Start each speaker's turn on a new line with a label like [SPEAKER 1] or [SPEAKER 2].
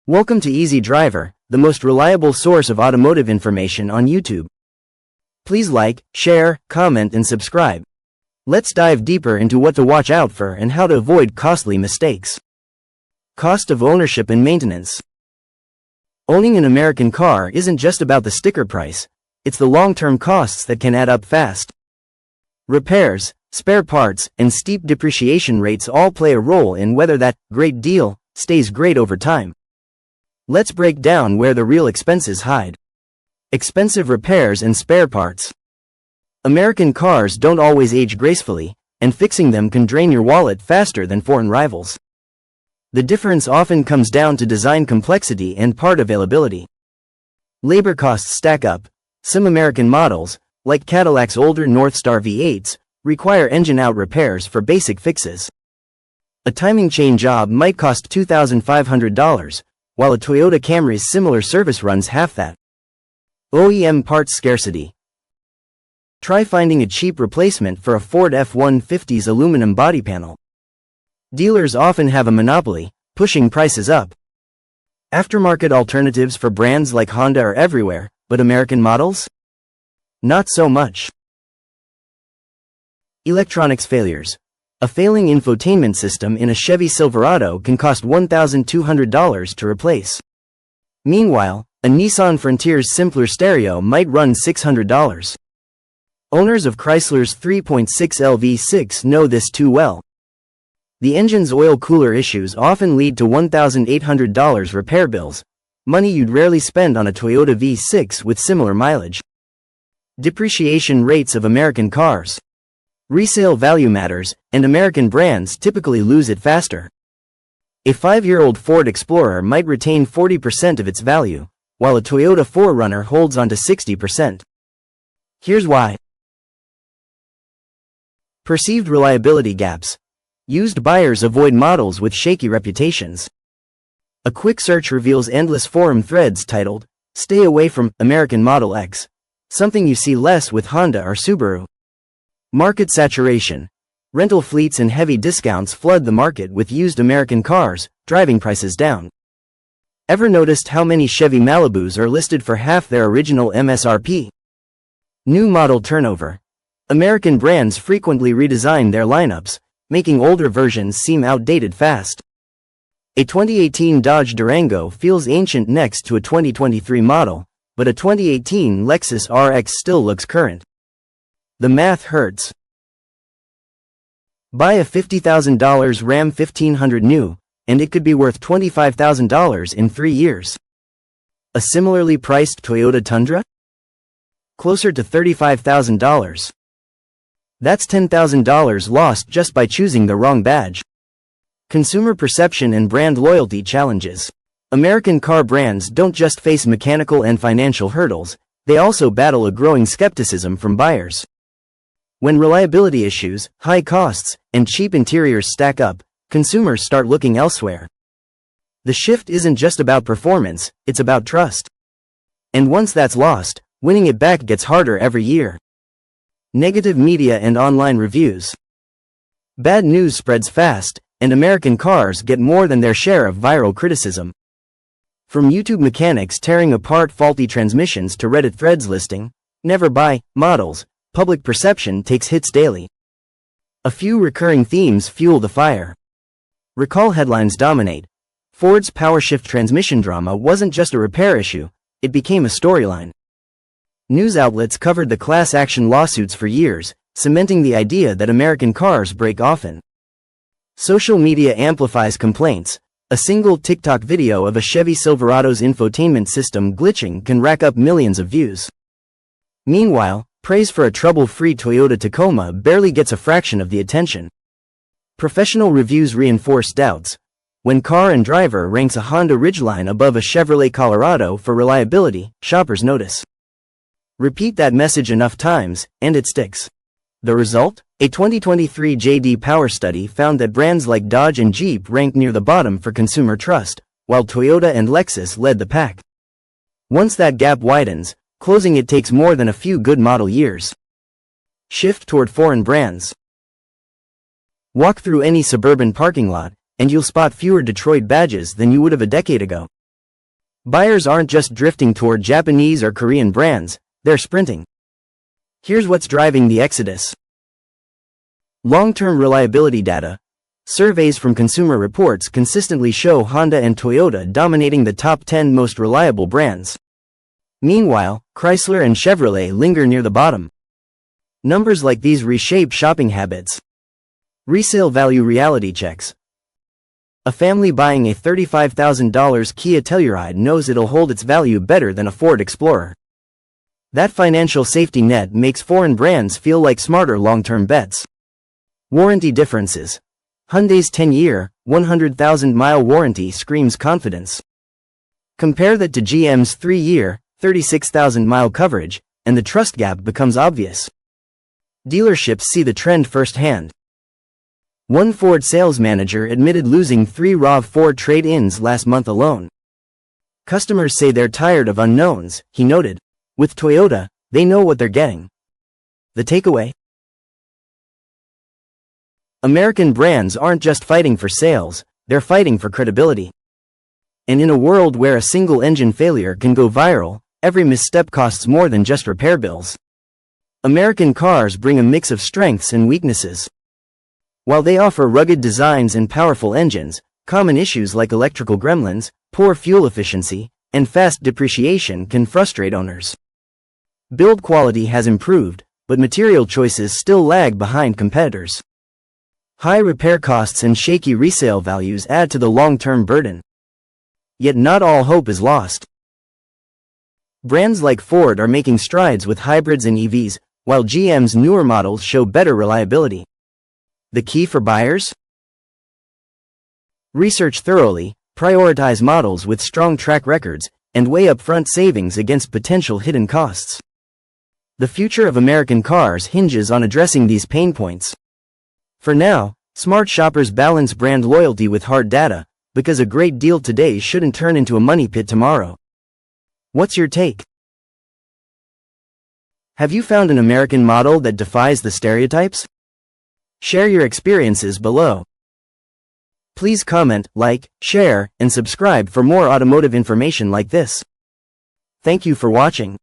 [SPEAKER 1] Welcome to Easy Driver, the most reliable source of automotive information on YouTube. Please like, share, comment and subscribe. Let's dive deeper into what to watch out for and how to avoid costly mistakes. Cost of ownership and maintenance. Owning an American car isn't just about the sticker price, it's the long-term costs that can add up fast. Repairs, spare parts, and steep depreciation rates all play a role in whether that great deal stays great over time. Let's break down where the real expenses hide. Expensive repairs and spare parts. American cars don't always age gracefully, and fixing them can drain your wallet faster than foreign rivals. The difference often comes down to design complexity and part availability. Labor costs stack up. Some American models, like Cadillac's older Northstar V8s, require engine-out repairs for basic fixes. A timing chain job might cost $2,500, while a Toyota Camry's similar service runs half that. OEM parts scarcity. Try finding a cheap replacement for a Ford F-150's aluminum body panel. Dealers often have a monopoly, pushing prices up. Aftermarket alternatives for brands like Honda are everywhere, but American models? Not so much. Electronics failures. A failing infotainment system in a Chevy Silverado can cost $1,200 to replace. Meanwhile, a Nissan Frontier's simpler stereo might run $600. Owners of Chrysler's 3.6L V6 know this too well. The engine's oil cooler issues often lead to $1,800 repair bills, money you'd rarely spend on a Toyota V6 with similar mileage. Depreciation rates of American cars. Resale value matters, and American brands typically lose it faster. A 5-year-old Ford Explorer might retain 40% of its value, while a Toyota 4Runner holds on to 60%. Here's why. Perceived reliability gaps. Used buyers avoid models with shaky reputations. A quick search reveals endless forum threads titled, "Stay away from American Model X," something you see less with Honda or Subaru. Market saturation. Rental fleets and heavy discounts flood the market with used American cars, driving prices down. Ever noticed how many Chevy Malibus are listed for half their original MSRP? New model turnover. American brands frequently redesign their lineups, making older versions seem outdated fast. A 2018 Dodge Durango feels ancient next to a 2023 model, but a 2018 Lexus RX still looks current. The math hurts. Buy a $50,000 Ram 1500 new, and it could be worth $25,000 in 3 years. A similarly priced Toyota Tundra? Closer to $35,000. That's $10,000 lost just by choosing the wrong badge. Consumer perception and brand loyalty challenges. American car brands don't just face mechanical and financial hurdles, they also battle a growing skepticism from buyers. When reliability issues, high costs, and cheap interiors stack up, consumers start looking elsewhere. The shift isn't just about performance, it's about trust. And once that's lost, winning it back gets harder every year. Negative media and online reviews. Bad news spreads fast, and American cars get more than their share of viral criticism. From YouTube mechanics tearing apart faulty transmissions to Reddit threads listing, "Never buy" models, public perception takes hits daily. A few recurring themes fuel the fire. Recall headlines dominate. Ford's PowerShift transmission drama wasn't just a repair issue, it became a storyline. News outlets covered the class action lawsuits for years, cementing the idea that American cars break often. Social media amplifies complaints. A single TikTok video of a Chevy Silverado's infotainment system glitching can rack up millions of views. Meanwhile, praise for a trouble-free Toyota Tacoma barely gets a fraction of the attention. Professional reviews reinforce doubts. When Car and Driver ranks a Honda Ridgeline above a Chevrolet Colorado for reliability, shoppers notice. Repeat that message enough times, and it sticks. The result? A 2023 J.D. Power study found that brands like Dodge and Jeep ranked near the bottom for consumer trust, while Toyota and Lexus led the pack. Once that gap widens, closing it takes more than a few good model years. Shift toward foreign brands. Walk through any suburban parking lot, and you'll spot fewer Detroit badges than you would have a decade ago. Buyers aren't just drifting toward Japanese or Korean brands, they're sprinting. Here's what's driving the exodus. Long-term reliability data. Surveys from Consumer Reports consistently show Honda and Toyota dominating the top 10 most reliable brands. Meanwhile, Chrysler and Chevrolet linger near the bottom. Numbers like these reshape shopping habits. Resale value reality checks. A family buying a $35,000 Kia Telluride knows it'll hold its value better than a Ford Explorer. That financial safety net makes foreign brands feel like smarter long-term bets. Warranty differences. Hyundai's 10-year, 100,000-mile warranty screams confidence. Compare that to GM's 3-year, 36,000-mile coverage, and the trust gap becomes obvious. Dealerships see the trend firsthand. One Ford sales manager admitted losing 3 RAV4 trade-ins last month alone. Customers say they're tired of unknowns, he noted. With Toyota, they know what they're getting. The takeaway? American brands aren't just fighting for sales, they're fighting for credibility. And in a world where a single engine failure can go viral, every misstep costs more than just repair bills. American cars bring a mix of strengths and weaknesses. While they offer rugged designs and powerful engines, common issues like electrical gremlins, poor fuel efficiency, and fast depreciation can frustrate owners. Build quality has improved, but material choices still lag behind competitors. High repair costs and shaky resale values add to the long-term burden. Yet not all hope is lost. Brands like Ford are making strides with hybrids and EVs, while GM's newer models show better reliability. The key for buyers? Research thoroughly, prioritize models with strong track records, and weigh upfront savings against potential hidden costs. The future of American cars hinges on addressing these pain points. For now, smart shoppers balance brand loyalty with hard data, because a great deal today shouldn't turn into a money pit tomorrow. What's your take? Have you found an American model that defies the stereotypes? Share your experiences below. Please comment, like, share, and subscribe for more automotive information like this. Thank you for watching.